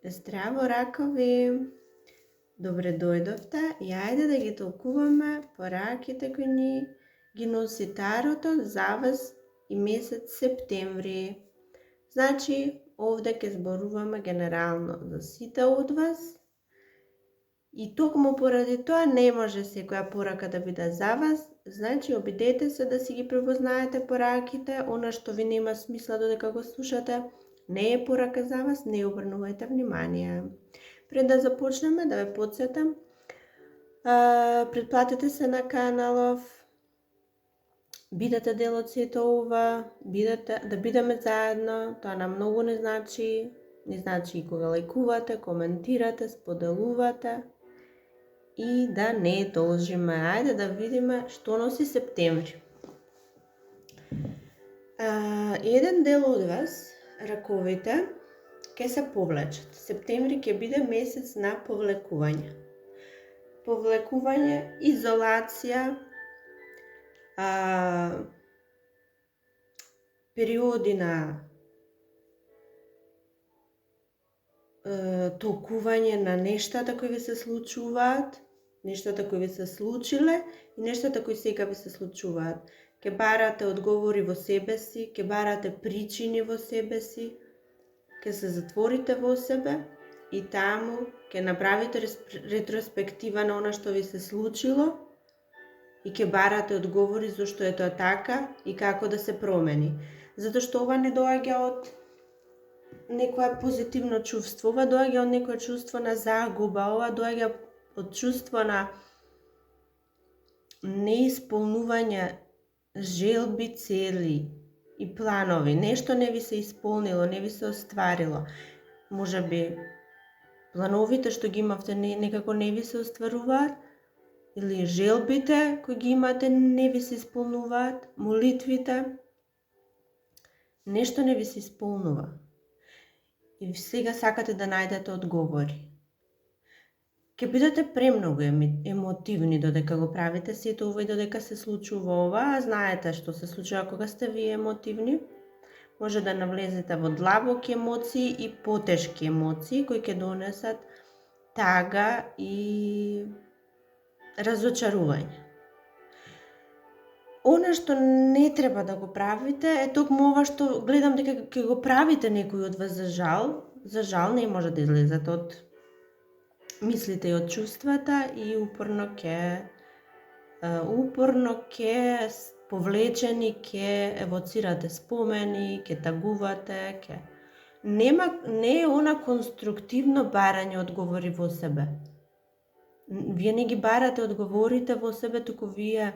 Здраво, ракови! Добре дојдовте и ајде да ги толкуваме пораките кои ни ги носи Тарото за вас и месец септември. Значи, овде ќе зборуваме генерално за сите од вас и токму поради тоа не може секоја порака да биде за вас. Значи, обидете се да си ги препознаете пораките, она што ви нема смисла додека го слушате, не е порака за вас, не обрнувајте внимание. Пред да започнеме, да ве подсетам, претплатете се на каналов, бидете дел од сето ова, да бидеме заедно, тоа нам многу не значи и кога лајкувате, коментирате, споделувате и да не должиме. Ајде да видиме што носи септември. Еден дел од вас, раковите, ќе се повлечат. Септември ќе биде месец на повлекување. Повлекување, изолација, периоди на толкување на нештата кои ви се случуваат, нештата кои ви се случиле и нештата кои сега ви се случуваат. Ке барате одговори во себе си, ке барате причини во себе си, ке се затворите во себе и таму ке направите ретроспектива на она што ви се случило и ке барате одговори зашто е тоа така и како да се промени. Затоа што ова не доаѓа од некое позитивно чувство, ова доаѓа од некое чувство на загуба, ова доаѓа од чувство на неисполнување желби, цели и планови. Нешто не ви се исполнило, не ви се остварило. Може би плановите што ги имавте некако не ви се остваруваат, или желбите кои ги имате не ви се исполнуваат, молитвите, нешто не ви се исполнува. И сега сакате да најдете одговори. Ке бидете премногу емотивни додека го правите сето ова и додека се случува ова, а знаете што се случува кога сте вие емотивни. Може да навлезете во длабоки емоции и потешки емоции кои ќе донесат тага и разочарување. Она што не треба да го правите е токму ова што гледам дека ќе го правите некој од вас за жал не може да излезете од мислите и од чувствата и упорно ќе повлечени ќе евоцирате спомени, ќе тагувате, не е она конструктивно барање одговори во себе. Вие не ги барате одговорите во себе, туку вие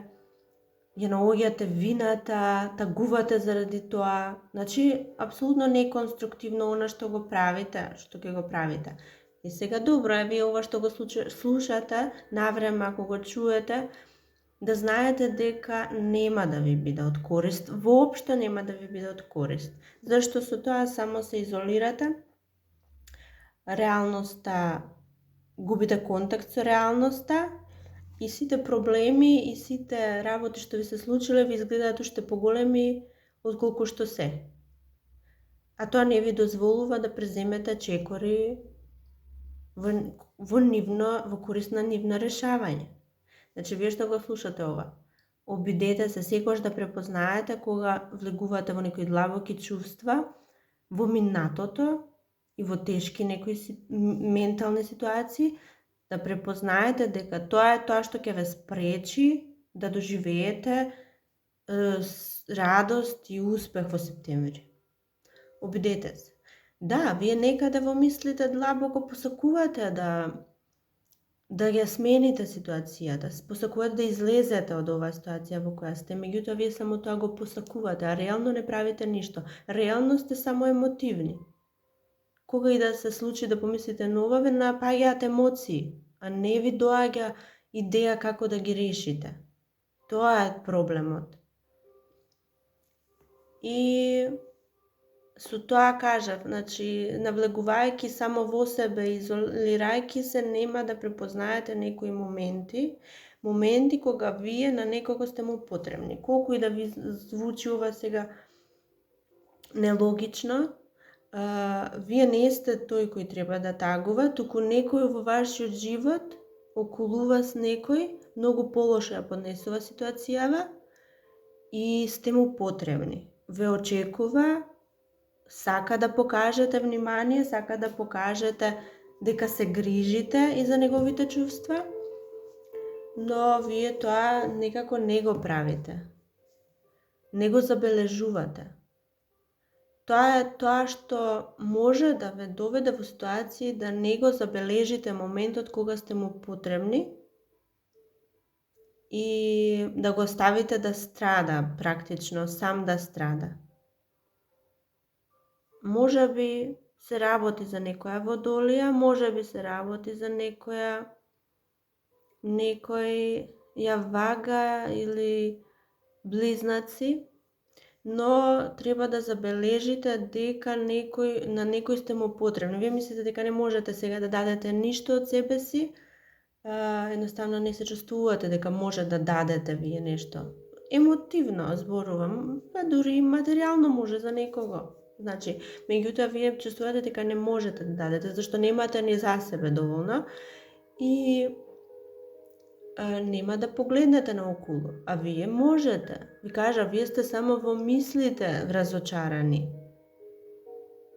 ја наоѓате вината, тагувате заради тоа. Значи, апсолутно не е конструктивно она што го правите, што ќе го правите. И сега добро е вие ова што го слушате, навреме ако го чуете, да знаете дека нема да ви биде од корист, воопшто нема да ви биде од корист. Зашто со тоа само се изолирате, реалноста, губите контакт со реалноста и сите проблеми и сите работи што ви се случиле ви изгледаат уште поголеми отколку што се. А тоа не ви дозволува да преземете чекори во корист на нивно решавање. Значи, вие што го слушате ова, обидете се секогаш да препознаете кога влегувате во некои длабоки чувства, во минатото и во тешки некои ментални ситуации, да препознаете дека тоа е тоа што ќе ве спречи да доживеете радост и успех во септември. Обидете се. Да, вие некаде во мислите длабоко посакувате да ја смените ситуацијата, посакувате да излезете од оваа ситуација во која сте, меѓутоа вие само тоа го посакувате, а реално не правите ништо. Реално сте само емотивни. Кога и да се случи да помислите на ова, ве напаѓаат емоции, а не ви доаѓа идеја како да ги решите. Тоа е проблемот. И со тоа кажав, значи, навлегувајќи само во себе, изолирајќи се, нема да препознаете некои моменти кога вие на некого сте му потребни. Колку и да ви звучи ова сега нелогично, вие не сте тој кој треба да тагува, туку некој во вашиот живот, околу вас некој, многу полошо ја поднесува ситуацијава и сте му потребни. Ве очекува, сака да покажете внимание, сака да покажете дека се грижите и за неговите чувства, но вие тоа некако не го правите. Не го забележувате. Тоа е тоа што може да ве доведе во ситуации да не го забележите моментот кога сте му потребни и да го ставите да страда, практично, сам да страда. Може би се работи за некоја водолија, може би се работи за некоја вага или близнаци, но треба да забележите дека на некој сте му потребни. Вие мислите дека не можете сега да дадете ништо од себе си, едноставно не се чувствувате дека може да дадете вие нешто. Емотивно зборувам, па дури и материјално може за некого. Значи, меѓутоа вие чувствувате дека не можете да дадете, зашто немате ни за себе доволно и нема да погледнете наоколу, а вие можете. Ви кажа, вие сте само во мислите разочарани.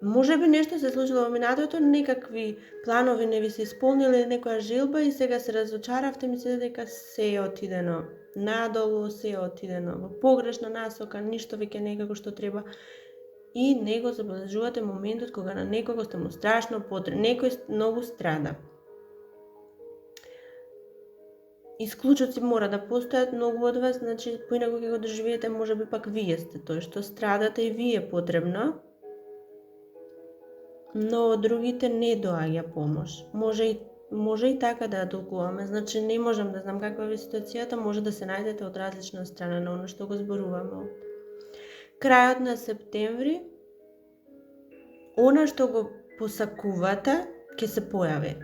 Може би нешто се случило во минатото, некакви планови не ви се исполнили, некоја желба и сега се разочаравте, мислите дека се е отидено надолу, се е отидено во погрешна насока, ништо веќе не е како што треба. И не го забележувате моментот кога на некого сте му страшно потребни, некој многу страда. Исклучоци мора да постојат многу од вас, значи поинаку ќе го доживеете, може би пак вие сте тој што страдате и вие потребно, но другите не доаѓа помош. Може и така да ја толкуваме, значи не можам да знам каква е ситуацијата, може да се најдете од различна страна на оно што го зборуваме овде. Крајот на септември, она што го посакувате, ќе се појави.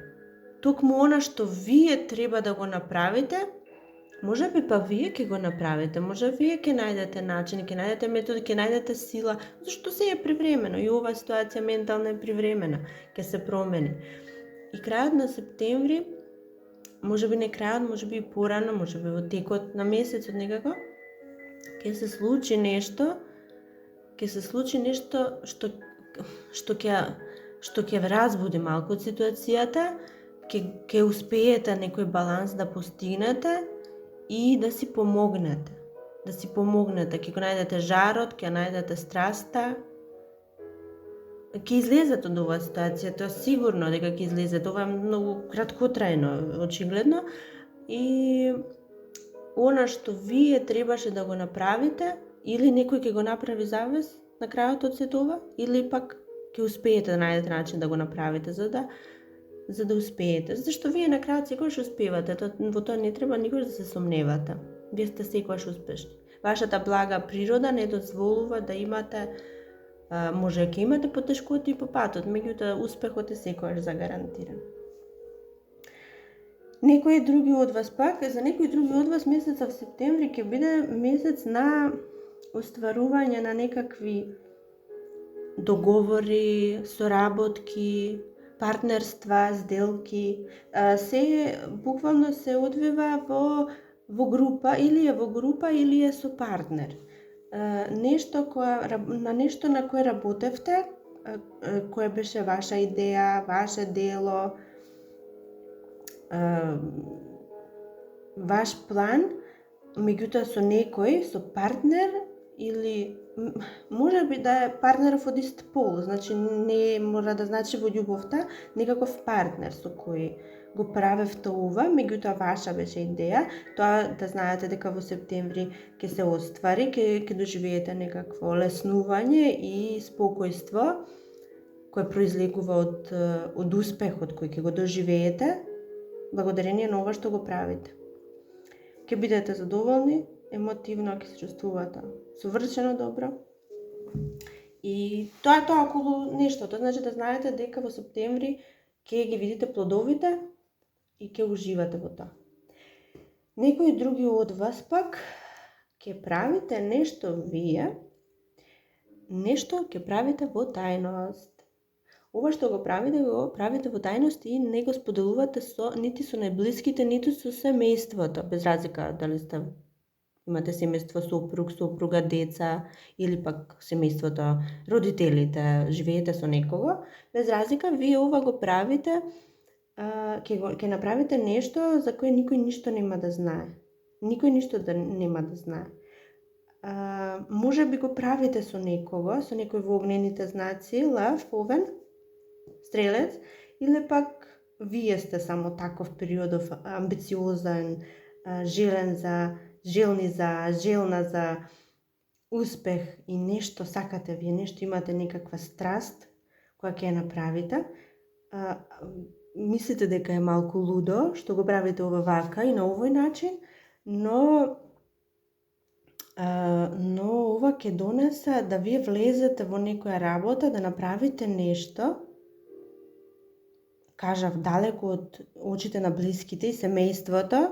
Токму она што вие треба да го направите, може би па вие ќе го направите, може вие ќе најдете начин, ќе најдете метод, ќе најдете сила, зашто се е привремено и оваа ситуација ментална е привремена, ќе се промени. И крајот на септември, може би не крајот, може би и порано, може би во текот на месецот некако, ќе се случи нешто што ќе ве разбуди малку од ситуацијата, ќе успеете некој баланс да постигнете и да си помогнете. Ќе го најдете жарот, ќе најдете страста. Ќе излезете од оваа ситуација, тоа сигурно дека ќе излезете. Ова е многу краткотрајно, очигледно. И она што вие требаше да го направите, или некој ќе го направи за вас на крајот од сето ова, или пак ќе успеете да најдете начин да го направите, за да успеете. Зашто вие на крајот секогаш успевате, во тоа не треба никош да се сомневате. Вие сте секогаш успешни. Вашата блага природа не дозволува да имате, може ќе имате потешкоти и по патот, меѓутоа успехот е секогаш загарантиран. За некои други од вас месецот септември ќе биде месец на остварување на некакви договори, соработки, партнерства, сделки. Се буквално се одвива во група или е со партнер. На нешто на кое работевте, кое беше ваша идеја, ваше дело, ваш план, меѓутоа со некој, со партнер, или може би да е партнеров од ист пол, значи не мора да значи во љубовта, некаков партнер со кој го правевте ова, меѓутоа ваша беше идеја, тоа да знаете дека во септември ќе се оствари, ќе доживеете некакво леснување и спокојство кое произлегува од успехот кој ќе го доживеете благодарение на ова што го правите. Ќе бидете задоволни, емотивно ќе се чувствувате совршено добро. И тоа е тоа околу нештото, значи да знаете дека во септември ќе ги видите плодовите и ќе уживате во тоа. Некои други од вас пак ќе правите нешто вие, нешто ќе правите во тајност. ова што го правите во тајност и не го споделувате нити со најблиските, ниту со семејството, без разлика дали имате семејство, сопруг, сопруга, деца или пак семејството, родителите, живеете со некого, без разлика вие ова го правите, ќе направите нешто за кое никој ништо нема да знае. Никој ништо нема да знае. Може би го правите со некого, со некој во огнените знаци, лав, овен, стрелец, или пак вие сте само таков периодов амбициозен, желна за успех и нешто сакате вие, нешто имате некаква страст која ќе ја направите. Мислите дека е малку лудо што го правите ова вака и на овој начин, но ова ќе донесе да вие влезете во некоја работа, да направите нешто, кажав, далеко од очите на блиските и семејството,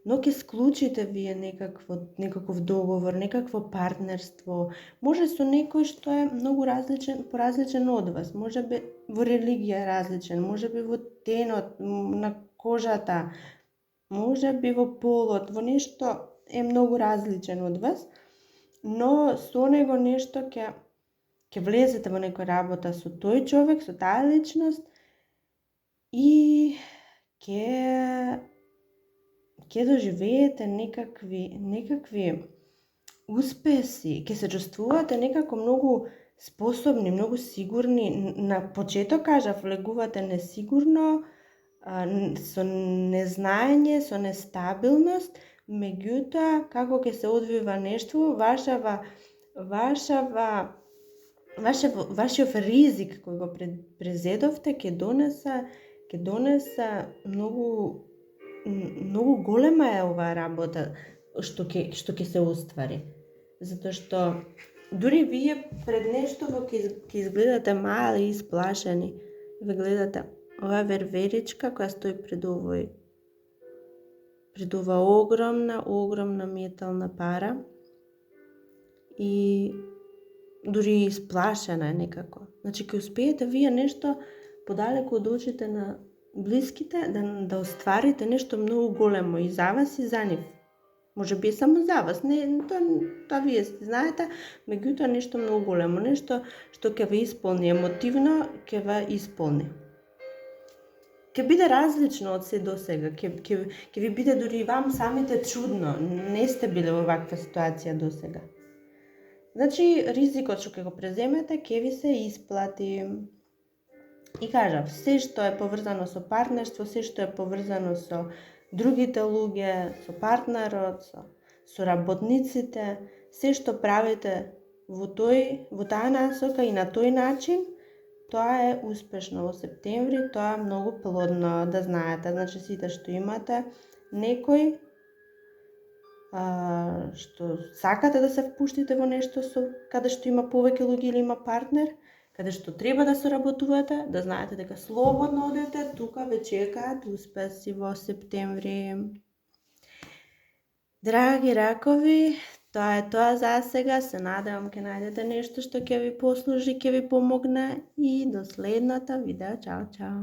но ќе склучите вие некаков договор, некакво партнерство, може со некој што е многу поразличен од вас, може би во религија е различен, може би во тенот, на кожата, може би во полот, во нешто е многу различен од вас, но со него нешто ќе влезете во некоја работа со тој човек, со таа личност и ќе доживеете некакви успеси, ќе се чувствувате некако многу способни, многу сигурни. На почеток кажав, влегувате несигурно, со незнаење, со нестабилност, меѓутоа како ќе се одвива нешто, вашиот ризик кој го презедовте ќе донесе многу голема е оваа работа што ќе се оствари. Затоа што дури вие пред нешто ќе изгледате мали, исплашени. Ве гледате оваа верверичка која стои пред ова огромна метална пара и дури исплашена е некако. Значи ќе успеете вие нешто подалеку од очите на блиските да остварите нешто многу големо и за вас и за нив. Може би само за вас, тоа вие знаете, меѓутоа нешто многу големо, нешто што ќе ве исполни емотивно, ќе ве исполни. Ќе биде различно од се до сега, ќе ви биде дури и вам самите чудно, не сте биле во ваква ситуација до сега. Значи, ризикот што ќе го преземете, ќе ви се исплати. И кажав, се што е поврзано со партнерство, се што е поврзано со другите луѓе, со партнерот, со работниците, се што правите во таа насока и на тој начин, тоа е успешно во септември, тоа е многу плодно, да знаете. Значи, сите што имате некој што сакате да се впуштите во нешто каде што има повеќе луѓе или има партнер, каде што треба да соработувате, да знаете дека слободно одете, тука ве чекаат успеси во септември. Драги ракови, тоа е тоа за сега. Се надевам ќе најдете нешто што ќе ви послужи, ќе ви помогне и до следната видео. Чао, чао!